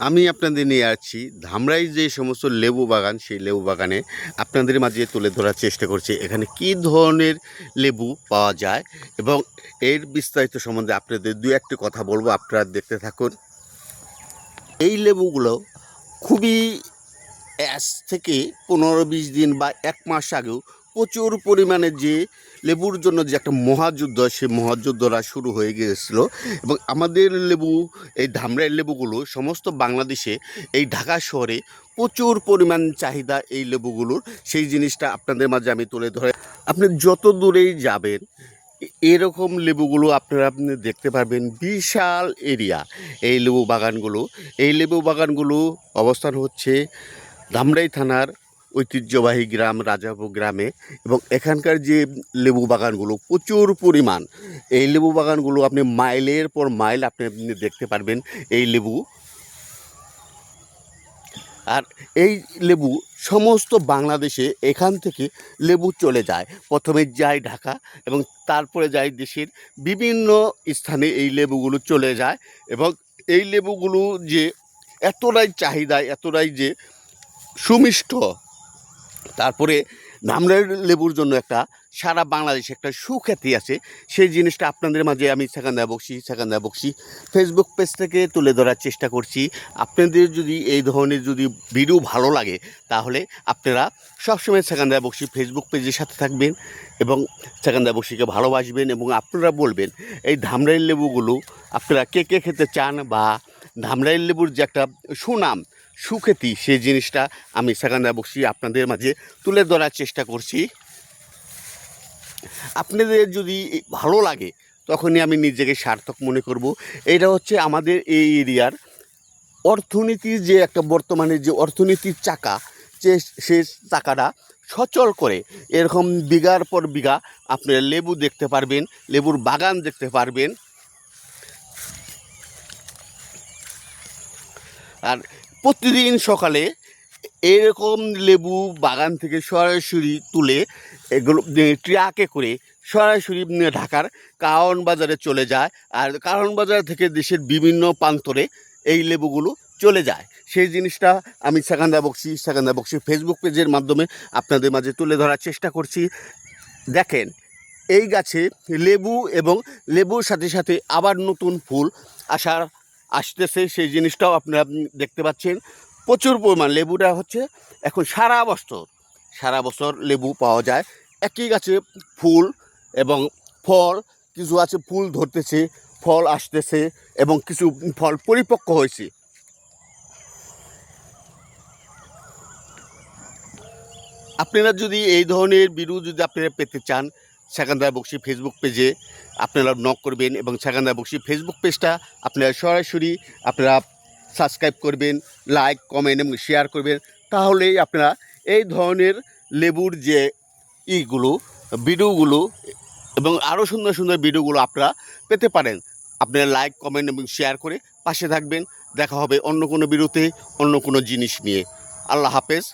আমি আপনাদের নিয়ে আসছি ধামরাই যে সমস্ত লেবু বাগান, সেই লেবু বাগানে আপনাদের মাঝে তুলে ধরার চেষ্টা করছি এখানে কী ধরনের লেবু পাওয়া যায় এবং এর বিস্তারিত সম্বন্ধে আপনাদের দু একটি কথা বলবো। আপনারা দেখতে থাকুন। এই লেবুগুলো খুবই আজ থেকে 15-20 দিন বা 1 মাস আগেও প্রচুর পরিমাণে যে লেবুর জন্য যে একটা মহাযুদ্ধ, সেই মহাযুদ্ধটা শুরু হয়ে গিয়েছিলো এবং আমাদের লেবু, এই ধামরাইয়ের লেবুগুলো সমস্ত বাংলাদেশে, এই ঢাকা শহরে প্রচুর পরিমাণ চাহিদা এই লেবুগুলোর। সেই জিনিসটা আপনাদের মাঝে আমি তুলে ধরে, আপনি যত দূরেই যাবেন এরকম লেবুগুলো আপনি দেখতে পারবেন। বিশাল এরিয়া এই লেবু বাগানগুলো। এই লেবু বাগানগুলো অবস্থান হচ্ছে ধামরাই থানার ঐতিহ্যবাহী গ্রাম রাজাপুর গ্রামে এবং এখানকার যে লেবু বাগানগুলো প্রচুর পরিমাণ, এই লেবু বাগানগুলো আপনি মাইলের পর মাইল আপনি দেখতে পারবেন এই লেবু। আর এই লেবু সমস্ত বাংলাদেশে এখান থেকে লেবু চলে যায়, প্রথমে যায় ঢাকা এবং তারপরে যায় দেশের বিভিন্ন স্থানে এই লেবুগুলো চলে যায় এবং এই লেবুগুলো যে এতটাই চাহিদা, এতটাই যে সুমিষ্ট, তারপরে ধামরাই লেবুর জন্য একটা সারা বাংলাদেশে একটা সুখ্যাতি আছে। সেই জিনিসটা আপনাদের মাঝে আমি সেখানদা বক্সি ফেসবুক পেজ থেকে তুলে ধরার চেষ্টা করছি। আপনাদের যদি এই ধরনের যদি ভিডিও ভালো লাগে তাহলে আপনারা সবসময় সেখানদা বক্সি ফেসবুক পেজের সাথে থাকবেন এবং সেখানদা বক্সিকে ভালোবাসবেন এবং আপনারা বলবেন এই ধামরাই লেবুগুলো আপনারা কে কে খেতে চান, বা ধামরাই লেবুর যে একটা সুনাম, সুখ্যাতি, সেই জিনিসটা আমি সেখানদা বক্সি আপনাদের মাঝে তুলে ধরার চেষ্টা করছি। আপনাদের যদি ভালো লাগে তখনই আমি নিজেকে সার্থক মনে করব। এটা হচ্ছে আমাদের এই এরিয়ার অর্থনীতির যে একটা, বর্তমানে যে অর্থনীতির চাকা, যে সে চাকাটা সচল করে এরকম বিঘার পর বিঘা আপনারা লেবু দেখতে পারবেন, লেবুর বাগান দেখতে পারবেন। আর প্রতিদিন সকালে এরকম লেবু বাগান থেকে সরাসরি তুলে এগুলো ট্রাকে করে সরাসরি ঢাকার কারওয়ান বাজারে চলে যায়, আর কারওয়ান বাজার থেকে দেশের বিভিন্ন প্রান্তরে এই লেবুগুলো চলে যায়। সেই জিনিসটা আমি সেখানদা বক্সি ফেসবুক পেজের মাধ্যমে আপনাদের মাঝে তুলে ধরার চেষ্টা করছি। দেখেন এই গাছে লেবু এবং লেবুর সাথে সাথে আবার নতুন ফুল আসতেছে, সেই জিনিসটাও আপনারা দেখতে পাচ্ছেন। প্রচুর পরিমাণ লেবুটা হচ্ছে এখন সারা বছর লেবু পাওয়া যায়। একই গাছে ফুল এবং ফল, কিছু আছে ফুল ধরতেছে, ফল আসতেছে এবং কিছু ফল পরিপক্ক হয়েছে। আপনারা যদি এই ধরনের ভিডিও যদি আপনারা পেতে চান, সেখানদা বক্সি ফেসবুক পেজে আপনারা নক করবেন এবং সেখানদা বক্সি ফেসবুক পেজটা আপনারা সরাসরি আপনারা সাবস্ক্রাইব করবেন, লাইক, কমেন্ট এবং শেয়ার করবেন। তাহলেই আপনারা এই ধরনের লেবুর যে ভিডিওগুলো এবং আরও সুন্দর সুন্দর ভিডিওগুলো আপনারা পেতে পারেন। আপনারা লাইক, কমেন্ট এবং শেয়ার করে পাশে থাকবেন। দেখা হবে অন্য কোনো ভিডিওতে, অন্য কোনো জিনিস নিয়ে। আল্লাহ হাফেজ।